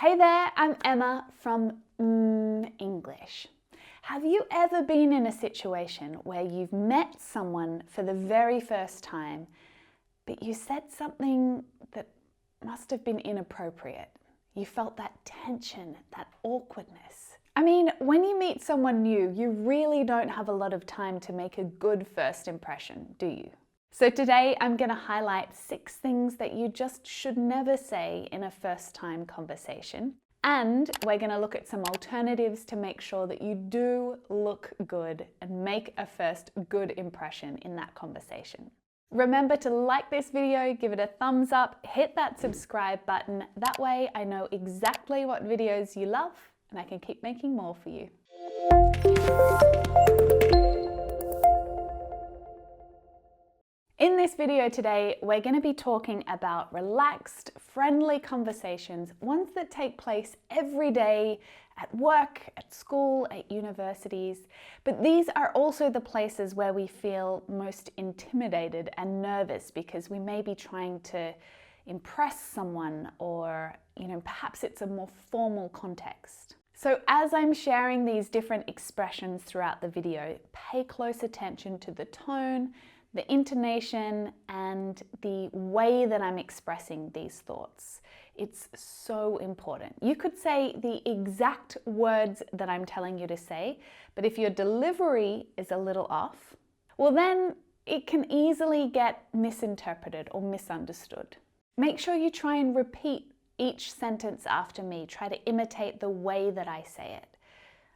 Hey there, I'm Emma from English. Have you ever been in a situation where you've met someone for the very first time, but you said something that must have been inappropriate? You felt that tension, that awkwardness. I mean, when you meet someone new, you really don't have a lot of time to make a good first impression, do you? So today I'm going to highlight 6 things that you just should never say in a first-time conversation. And we're going to look at some alternatives to make sure that you do look good and make a first good impression in that conversation. Remember to like this video, give it a thumbs up, hit that subscribe button. That way I know exactly what videos you love and I can keep making more for you. In this video today, we're going to be talking about relaxed, friendly conversations, ones that take place every day at work, at school, at universities. But these are also the places where we feel most intimidated and nervous because we may be trying to impress someone or, perhaps it's a more formal context. So as I'm sharing these different expressions throughout the video, pay close attention to the tone, the intonation, and the way that I'm expressing these thoughts. It's so important. You could say the exact words that I'm telling you to say, but if your delivery is a little off, well then it can easily get misinterpreted or misunderstood. Make sure you try and repeat each sentence after me. Try to imitate the way that I say it.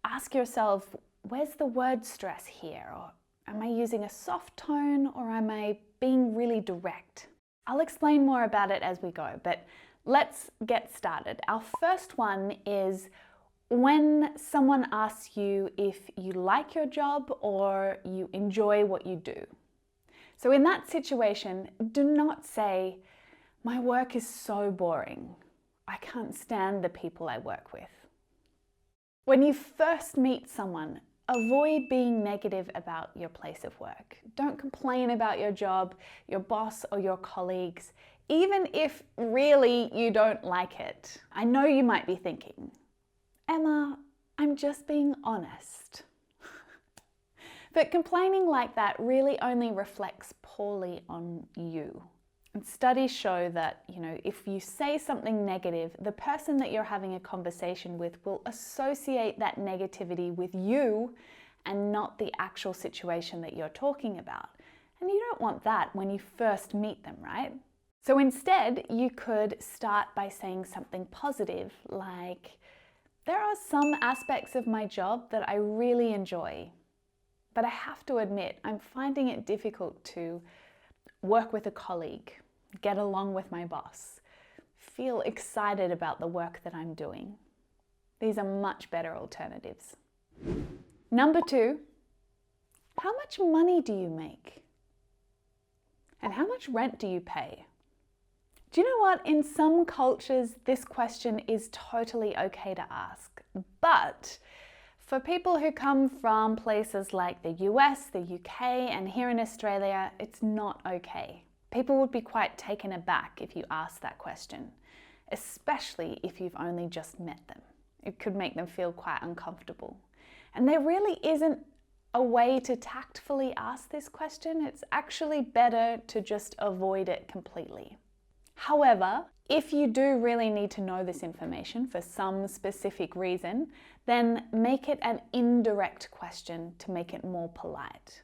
Ask yourself, where's the word stress here? Or am I using a soft tone or am I being really direct? I'll explain more about it as we go, but let's get started. Our first one is when someone asks you if you like your job or you enjoy what you do. So in that situation, do not say, "My work is so boring. I can't stand the people I work with." When you first meet someone, avoid being negative about your place of work. Don't complain about your job, your boss, or your colleagues, even if really you don't like it. I know you might be thinking, "Emma, I'm just being honest." But complaining like that really only reflects poorly on you. And studies show that, if you say something negative, the person that you're having a conversation with will associate that negativity with you and not the actual situation that you're talking about. And you don't want that when you first meet them, right? So instead, you could start by saying something positive like, "There are some aspects of my job that I really enjoy, but I have to admit, I'm finding it difficult to work with a colleague, get along with my boss, feel excited about the work that I'm doing." These are much better alternatives. Number 2, how much money do you make? And how much rent do you pay? Do you know what? In some cultures, this question is totally okay to ask. But for people who come from places like the US, the UK, and here in Australia, it's not okay. People would be quite taken aback if you asked that question, especially if you've only just met them. It could make them feel quite uncomfortable. And there really isn't a way to tactfully ask this question. It's actually better to just avoid it completely. However, if you do really need to know this information for some specific reason, then make it an indirect question to make it more polite.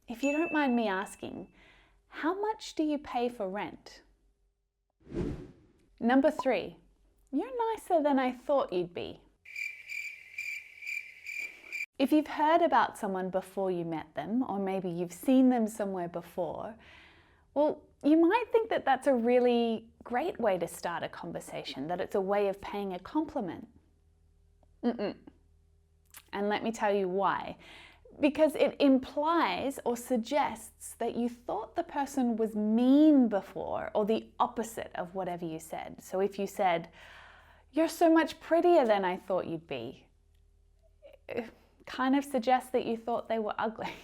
If you don't mind me asking, how much do you pay for rent? Number 3, you're nicer than I thought you'd be. If you've heard about someone before you met them, or maybe you've seen them somewhere before, well, you might think that that's a really great way to start a conversation, that it's a way of paying a compliment. And let me tell you why. Because it implies or suggests that you thought the person was mean before, or the opposite of whatever you said. So if you said, "You're so much prettier than I thought you'd be," it kind of suggests that you thought they were ugly.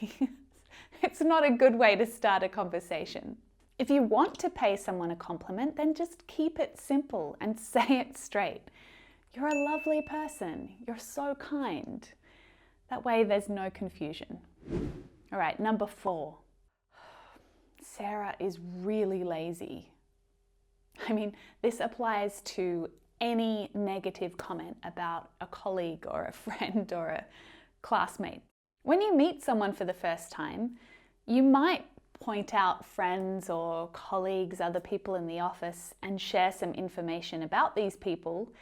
It's not a good way to start a conversation. If you want to pay someone a compliment, then just keep it simple and say it straight. You're a lovely person. You're so kind. That way there's no confusion. All right, number 4. Sarah is really lazy. I mean, this applies to any negative comment about a colleague or a friend or a classmate. When you meet someone for the first time, you might point out friends or colleagues, other people in the office, and share some information about these people.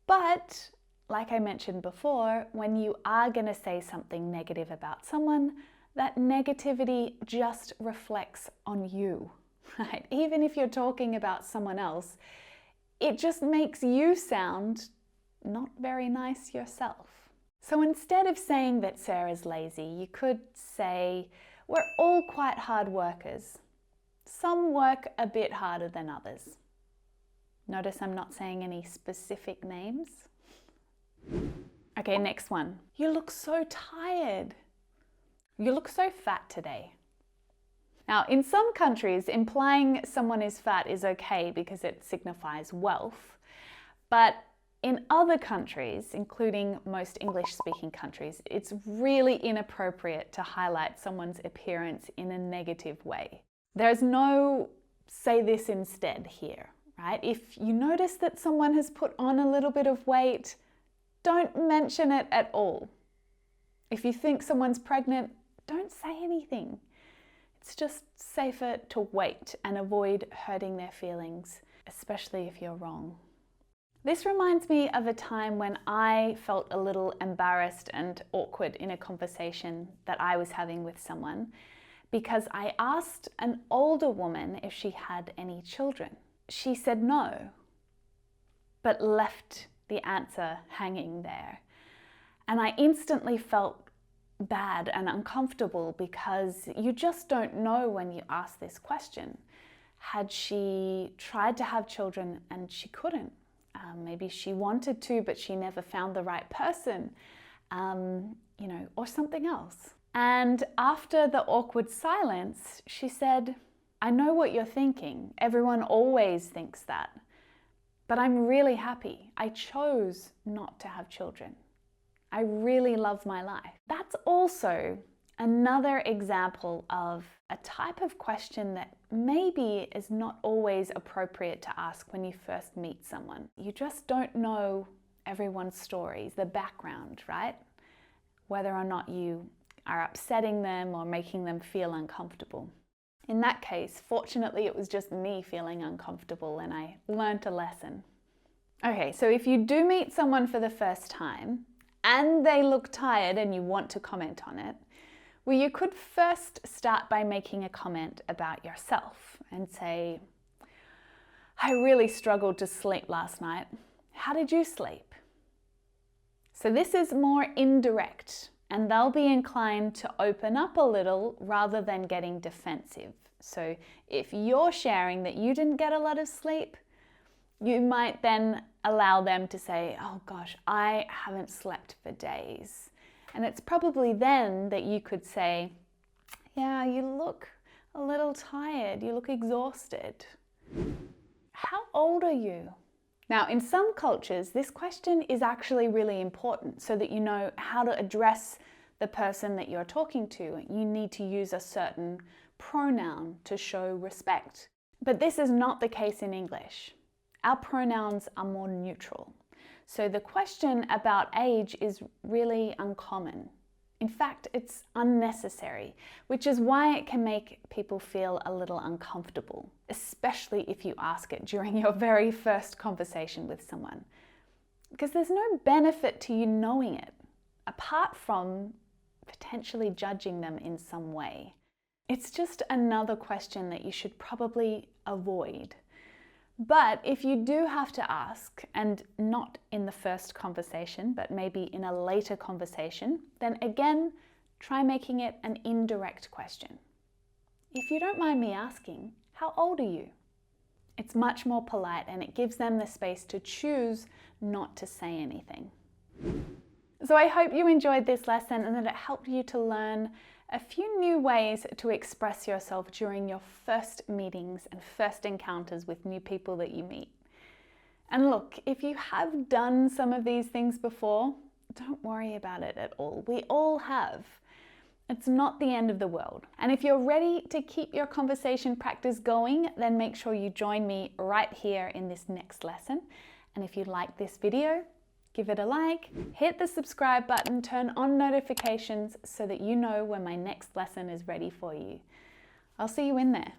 But like I mentioned before, when you are going to say something negative about someone, that negativity just reflects on you, right? Even if you're talking about someone else, it just makes you sound not very nice yourself. So instead of saying that Sarah's lazy, you could say, we're all quite hard workers. Some work a bit harder than others. Notice I'm not saying any specific names. Okay, next one. You look so tired. You look so fat today. Now, in some countries, implying someone is fat is okay because it signifies wealth. But in other countries, including most English-speaking countries, it's really inappropriate to highlight someone's appearance in a negative way. There's no say this instead here, right? If you notice that someone has put on a little bit of weight, don't mention it at all. If you think someone's pregnant, don't say anything. It's just safer to wait and avoid hurting their feelings, especially if you're wrong. This reminds me of a time when I felt a little embarrassed and awkward in a conversation that I was having with someone because I asked an older woman if she had any children. She said no, but left the answer hanging there. And I instantly felt bad and uncomfortable because you just don't know when you ask this question. Had she tried to have children and she couldn't? Maybe she wanted to, but she never found the right person, or something else. And after the awkward silence, she said, I know what you're thinking. Everyone always thinks that. But I'm really happy. I chose not to have children. I really love my life. That's also another example of a type of question that maybe is not always appropriate to ask when you first meet someone. You just don't know everyone's stories, the background, right? Whether or not you are upsetting them or making them feel uncomfortable. In that case, fortunately, it was just me feeling uncomfortable and I learned a lesson. Okay, so if you do meet someone for the first time and they look tired and you want to comment on it, well, you could first start by making a comment about yourself and say, I really struggled to sleep last night. How did you sleep? So this is more indirect and they'll be inclined to open up a little rather than getting defensive. So if you're sharing that you didn't get a lot of sleep, you might then allow them to say, oh gosh, I haven't slept for days. And it's probably then that you could say, yeah, you look a little tired, you look exhausted. How old are you? Now, in some cultures, this question is actually really important so that you know how to address the person that you're talking to. You need to use a certain pronoun to show respect. But this is not the case in English. Our pronouns are more neutral. So the question about age is really uncommon. In fact, it's unnecessary, which is why it can make people feel a little uncomfortable, especially if you ask it during your very first conversation with someone. Because there's no benefit to you knowing it, apart from potentially judging them in some way. It's just another question that you should probably avoid. But if you do have to ask, and not in the first conversation, but maybe in a later conversation, then again, try making it an indirect question. If you don't mind me asking, how old are you? It's much more polite and it gives them the space to choose not to say anything. So I hope you enjoyed this lesson and that it helped you to learn a few new ways to express yourself during your first meetings and first encounters with new people that you meet. And look, if you have done some of these things before, don't worry about it at all. We all have. It's not the end of the world. And if you're ready to keep your conversation practice going, then make sure you join me right here in this next lesson. And if you like this video, give it a like, hit the subscribe button, turn on notifications so that you know when my next lesson is ready for you. I'll see you in there.